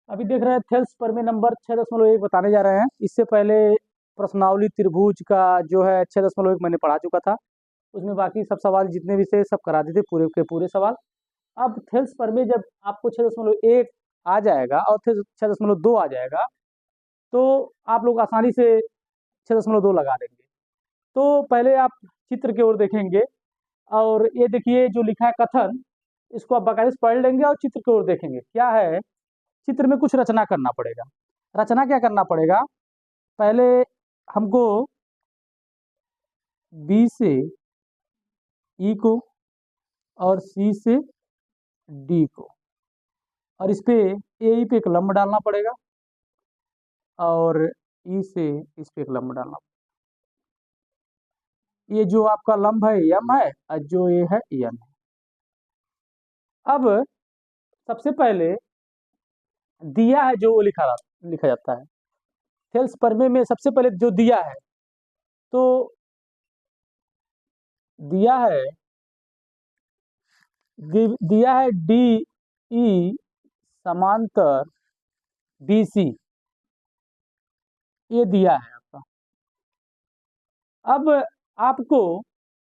अभी देख रहे हैं थेल्स प्रमेय नंबर 6.1 बताने जा रहे हैं। इससे पहले प्रश्नावली त्रिभुज का जो है 6.1 मैंने पढ़ा चुका था। उसमें बाकी सब सवाल जितने भी थे सब करा दिए थे, पूरे के पूरे सवाल। अब थेल्स प्रमेय जब आपको 6.1 आ जाएगा और 6.2 आ जाएगा तो आप लोग आसानी से 6.2 लगा देंगे। तो पहले आप चित्र की ओर देखेंगे और ये देखिए जो लिखा है कथन, इसको आप बाकायदे से पढ़ लेंगे और चित्र की ओर देखेंगे। क्या है, चित्र में कुछ रचना करना पड़ेगा। रचना क्या करना पड़ेगा, पहले हमको बी से ई को और सी से डी को और इस पे ए पे एक लंब डालना पड़ेगा और ई से इस पे एक लंब डालना। ये जो आपका लंब है यम है और जो ये है यन है। अब सबसे पहले दिया है जो वो लिखा जाता है। थेल्स प्रमेय में सबसे पहले जो दिया है, तो दिया है दिया है डी ई समांतर बी सी, ये दिया है आपका। अब आपको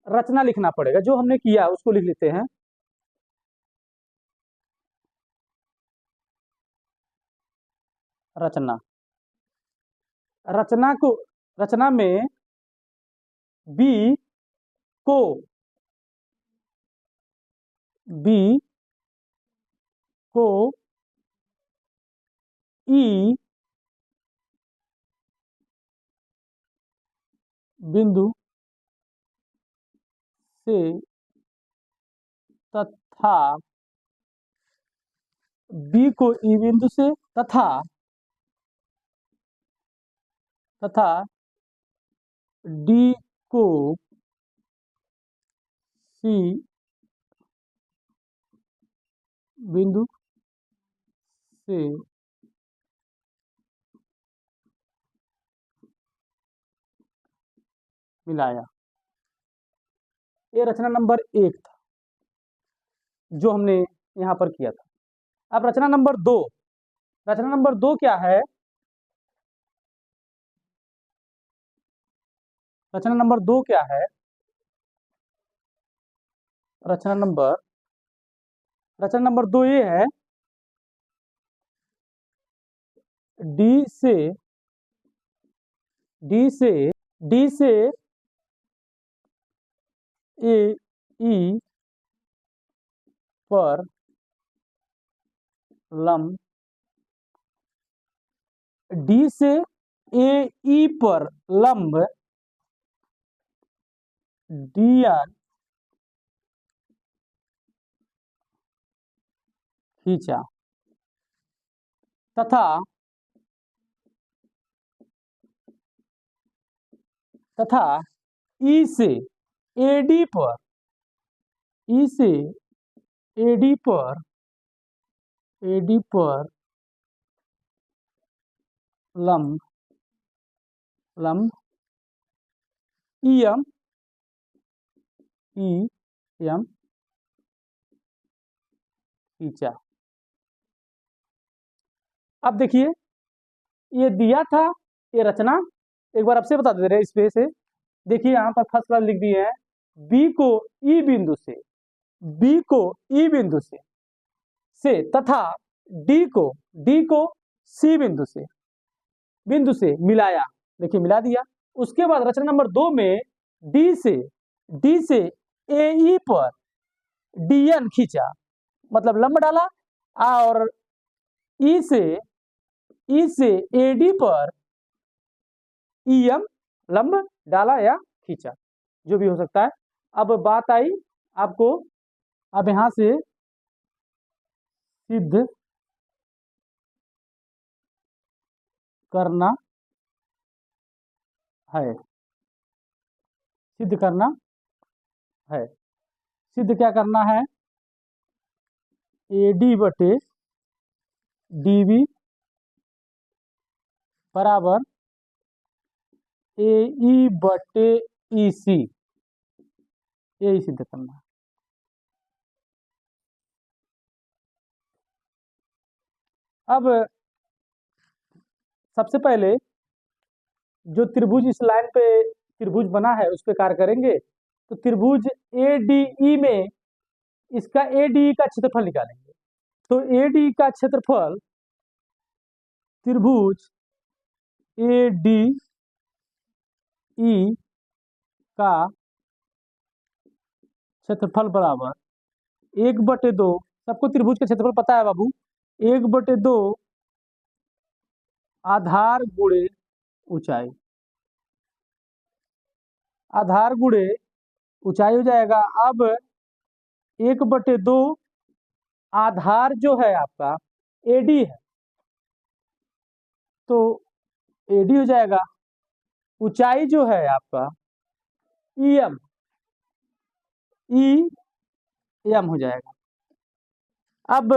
रचना लिखना पड़ेगा, जो हमने किया उसको लिख लेते हैं। रचना रचना को रचना में बी को बी को ई बिंदु से तथा बी को ई बिंदु से तथा तथा डी को सी बिंदु से मिलाया। ये रचना नंबर 1 था जो हमने यहाँ पर किया था। अब रचना नंबर 2 क्या है? रचना नंबर 2 क्या है? रचना नंबर रचना नंबर 2 ये है, डी से डी से डी से ए ई पर लंब, डी से ए ई पर लंब डी एन खींचा तथा तथा ई से एडी पर ई से एडी पर लंब लंब ई एम खींचा। अब देखिए ये दिया था, ये रचना एक बार आपसे बता दे रहे इस पे से। देखिए यहाँ पर फर्स्ट क्लास लिख दिए हैं, बी को ई बिंदु से बी को ई से तथा डी को सी बिंदु से मिलाया। देखिए मिला दिया। उसके बाद रचना नंबर 2 में डी से ए ई पर डीएन खींचा, मतलब लंब डाला और ई से एडी पर ईएम लंब डाला या खींचा, जो भी हो सकता है। अब बात आई आपको, अब यहां से सिद्ध करना है सिद्ध करना है सिद्ध क्या करना है? एडी बटे डीबी बराबर ए ई बटे ई सी, यही सिद्ध करना है। अब सबसे पहले जो त्रिभुज इस लाइन पे त्रिभुज बना है उस पे कार्य करेंगे। तो त्रिभुज ADE में इसका ADE का क्षेत्रफल निकालेंगे। तो ADE का क्षेत्रफल त्रिभुज ADE का क्षेत्रफल बराबर 1/2, सबको त्रिभुज का क्षेत्रफल पता है बाबू, 1/2 आधार गुणे ऊंचाई, आधार गुणे ऊंचाई हो जाएगा। अब 1/2 आधार जो है आपका AD है, तो AD हो जाएगा। ऊंचाई जो है आपका EM, EM हो जाएगा। अब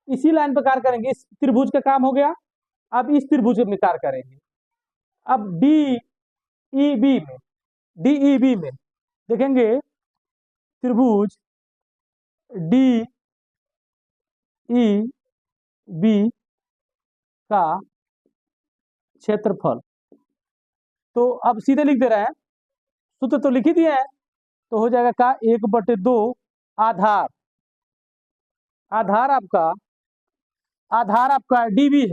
इसी लाइन पर कार्य करेंगे, इस त्रिभुज का काम हो गया। अब इस त्रिभुज में कार्य करेंगे। अब DEB में देखेंगे त्रिभुज DEB का क्षेत्रफल, तो अब सीधे लिख दे रहे हैं, सूत्र तो लिख ही दिए हैं। तो हो जाएगा का 1/2 आधार, आधार आपका DB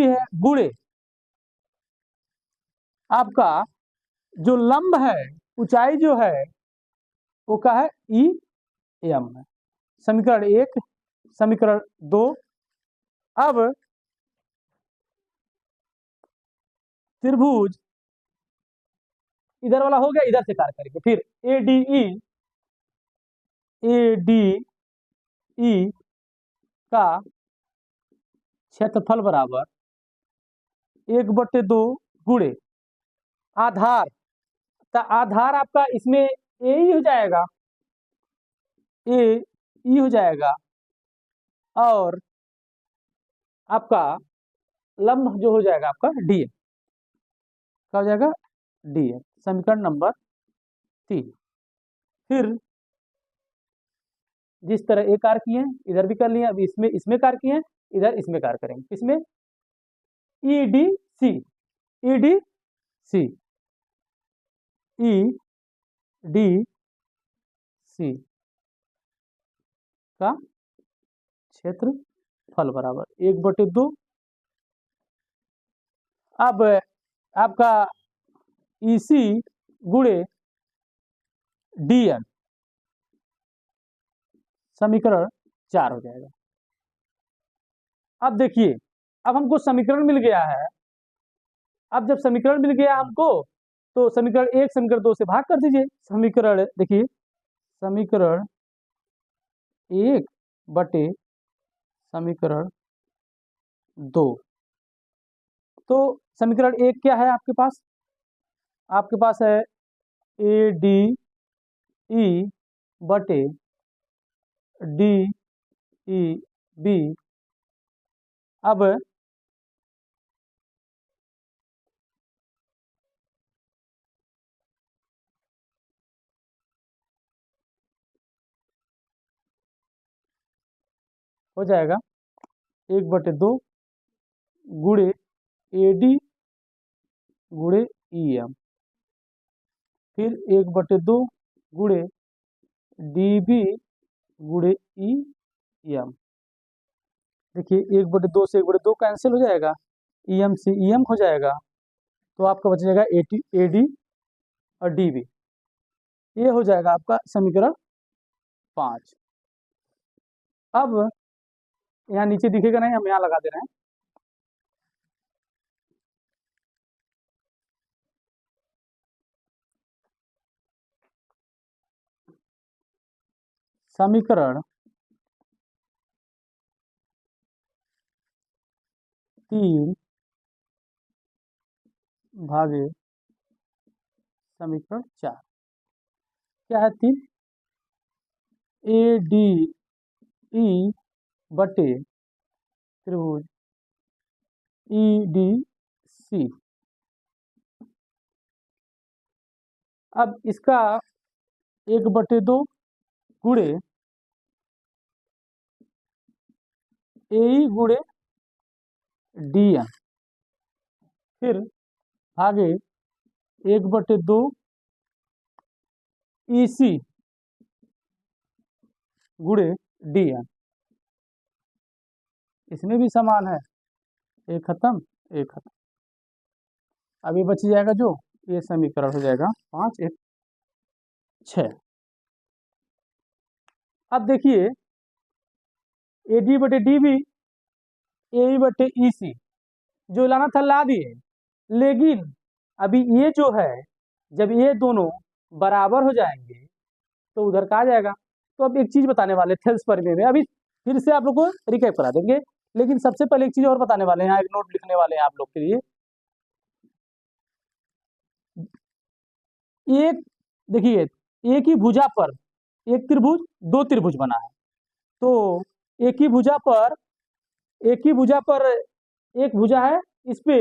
है, गुणे आपका जो लंब है, ऊंचाई जो है वो का है EM है। समीकरण 1, समीकरण 2। अब त्रिभुज इधर वाला हो गया, इधर से कार्य करेंगे। फिर ADE का क्षेत्रफल बराबर 1/2 गुणे आधार, तो आधार आपका इसमें AE हो जाएगा, AE हो जाएगा, और आपका लंब जो हो जाएगा आपका DM, क्या हो जाएगा DM। समीकरण नंबर 3। फिर जिस तरह एक कार्य किए इधर भी कर लिए, अभी इसमें कार्य किए, इधर इसमें कार्य करेंगे। इसमें EDC, EDC, EDC का क्षेत्रफल बराबर 1/2। अब आपका EC गुणे DN, समीकरण 4 हो जाएगा। अब देखिए, अब हमको समीकरण मिल गया है। अब जब समीकरण मिल गया हमको, तो समीकरण 1 समीकरण 2 से भाग कर दीजिए। समीकरण देखिए, समीकरण 1 बटे समीकरण 2। तो समीकरण 1 क्या है आपके पास? आपके पास है ADE बटे DEB। अब हो जाएगा 1/2 गुणे AD गुणे EM, फिर 1/2 गुणे DB गुणे EM। देखिए 1/2 से 1/2 कैंसिल हो जाएगा, EM से EM हो जाएगा, तो आपका बच जाएगा AD और DB। ये हो जाएगा आपका समीकरण 5। अब यहाँ नीचे दिखेगा नहीं, हम यहाँ लगा दे रहे हैं। समीकरण 3 भागे समीकरण 4 क्या है? 3 ADE बटे त्रिभुज EDC। अब इसका 1/2 गुणे ए गुणे डी एन, फिर आगे 1/2 EC गुणे डी एन, इसमें भी समान है, एक खत्म एक खत्म। अब ये बच जाएगा जो, ये समीकरण हो जाएगा 5 1 6। अब देखिए ए डी बटे डी बी, ए बटे ई सी, जो लाना था ला दिए, लेकिन अभी ये जो है जब ये दोनों बराबर हो जाएंगे तो उधर का आ जाएगा। तो अब एक चीज बताने वाले थेल्स परिमेय में, अभी फिर से आप लोग को रिकैप करा देंगे, लेकिन सबसे पहले एक चीज और बताने वाले हैं, एक नोट लिखने वाले हैं आप लोग के लिए। एक देखिए, एक ही भुजा पर एक त्रिभुज, दो त्रिभुज बना है, तो एक ही भुजा पर एक भुजा है, इस पे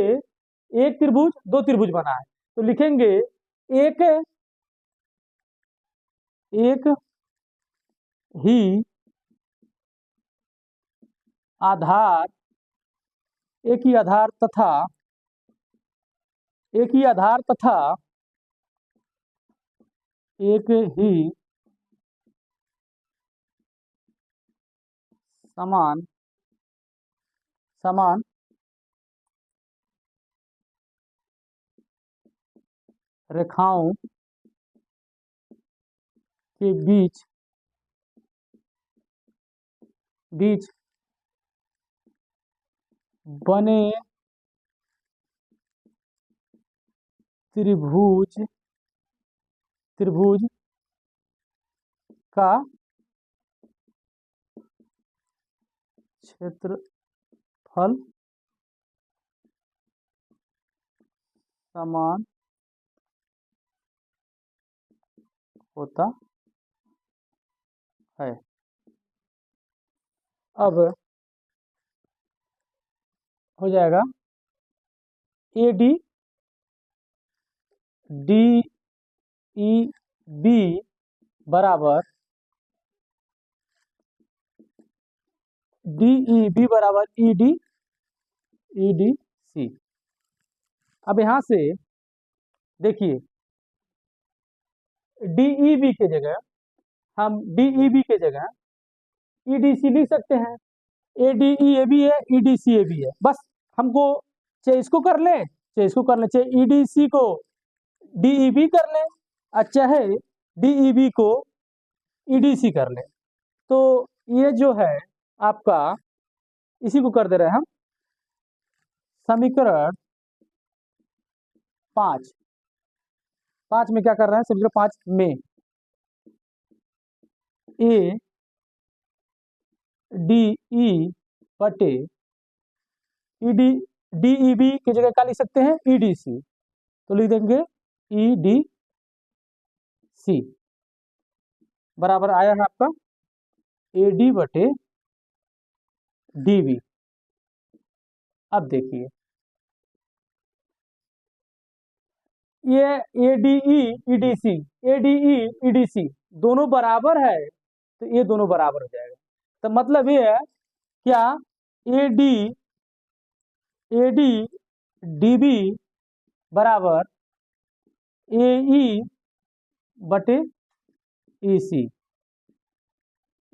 एक त्रिभुज दो त्रिभुज बना है, तो लिखेंगे एक ही आधार, एक ही आधार तथा एक ही समान रेखाओं के बीच बने त्रिभुज का क्षेत्रफल समान होता है। अब हो जाएगा A D D E B बराबर डी ई बी बराबर ई डी सी। अब यहां से देखिए डीईबी के जगह हम डीईबी के जगह ईडीसी लिख सकते हैं। ए बी है, ईडीसी ए बी है, बस हमको चाहे इसको कर ले चाहे इसको कर ले, चाहे ईडीसी को डीईबी कर ले और चाहे डीईबी को ईडीसी कर ले। तो ये जो है आपका, इसी को कर दे रहे हैं हम समीकरण 5। 5 में क्या कर रहे हैं, समीकरण 5 में ए डी ई बटे ईडी डीईबी की जगह क्या लिख सकते हैं, ईडीसी, तो लिख देंगे ईडीसी बराबर आया है आपका एडी बटे डीबी। अब देखिए ये एडीई ईडीसी, एडीई ईडीसी दोनों बराबर है, तो ये दोनों बराबर हो जाएगा। तो मतलब ये है क्या, एडी डीबी बराबर एई बटे ईसी,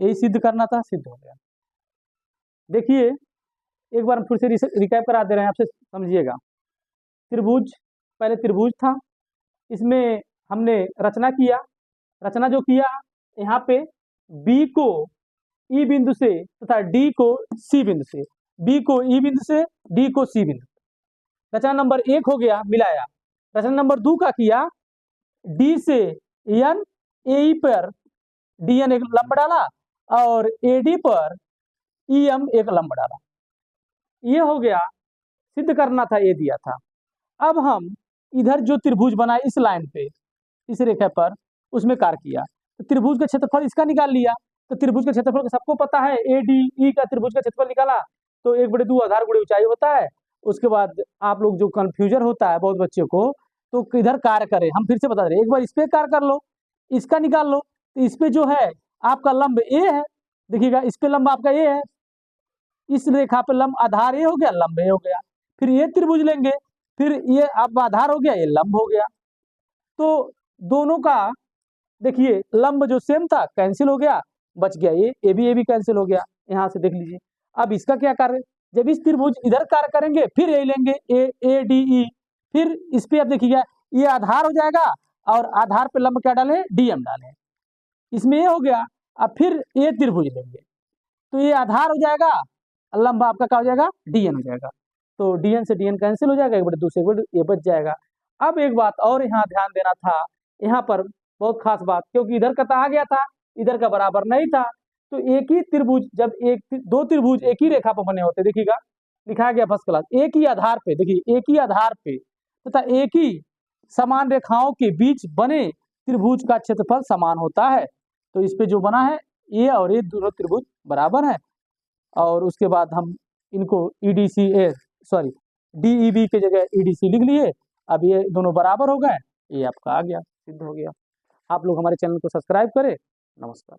यही सिद्ध करना था, सिद्ध हो गया। देखिए एक बार फिर से रिकैप करा दे रहे हैं आपसे, समझिएगा। त्रिभुज, पहले त्रिभुज था, इसमें हमने रचना किया, रचना जो किया यहाँ पे बी को ई बिंदु से तथा डी को सी बिंदु से, बी को ई बिंदु से डी को सी बिंदु, रचना नंबर 1 हो गया, मिलाया। रचना नंबर 2 का किया, डी से एन, ए पर डी एन एक लंब डाला और एडी पर ई एम एक लंब डाला, ये हो गया, सिद्ध करना था, ये दिया था। अब हम इधर जो त्रिभुज बना इस लाइन पे, इस रेखा पर, उसमें कार्य किया, तो त्रिभुज का क्षेत्रफल इसका निकाल लिया। तो त्रिभुज का क्षेत्रफल सबको पता है, ए डी ई का त्रिभुज का क्षेत्रफल निकाला तो 1/2 आधार गुणे ऊंचाई होता है। उसके बाद आप लोग जो कंफ्यूजन होता है बहुत बच्चों को, तो किधर कार्य करें, हम फिर से बता रहे हैं, एक बार इस पे कार्य कर लो, इसका निकाल लो। तो इस पे जो है आपका लंब ए है, देखिएगा इस पे लंब आपका ए है, इस रेखा पे लंब, आधार ये हो गया, लंब ये हो गया। फिर ये त्रिभुज लेंगे, फिर ये अब आधार हो गया, ये लंब हो गया। तो दोनों का देखिए लंब जो सेम था कैंसिल हो गया, बच गया ये भी कैंसिल हो गया। यहाँ से देख लीजिए। अब इसका क्या कार्य, जब इस त्रिभुज इधर कार्य करेंगे फिर यही लेंगे ए डी ई, फिर इस पे अब देखिएगा ये आधार हो जाएगा और आधार पे लंब क्या डालें, डीएम डालें। इसमें ये हो गया। अब फिर ये त्रिभुज लेंगे तो ये आधार हो जाएगा, लंब आपका क्या हो जाएगा, डीएन हो जाएगा। तो डीएन से डीएन कैंसिल हो जाएगा, एक बटे दूसरे बटे ये बच जाएगा। अब एक बात और यहाँ ध्यान देना था, यहाँ पर बहुत खास बात, क्योंकि इधर का तो आ गया था, इधर का बराबर नहीं था। तो एक ही त्रिभुज, जब दो त्रिभुज एक ही रेखा पर बने होते, देखिएगा लिखा गया फर्स्ट क्लास, एक ही आधार पे, देखिए एक ही आधार पे तथा एक ही समान रेखाओं के बीच बने त्रिभुज का क्षेत्रफल समान होता है। तो इस पे जो बना है ये और ये दोनों त्रिभुज बराबर है। और उसके बाद हम इनको ईडीसी सॉरी डीईबी के जगह ईडीसी लिख लिए। अब ये दोनों बराबर हो गए, ये आपका आ गया, सिद्ध हो गया। आप लोग हमारे चैनल को सब्सक्राइब करें। नमस्कार।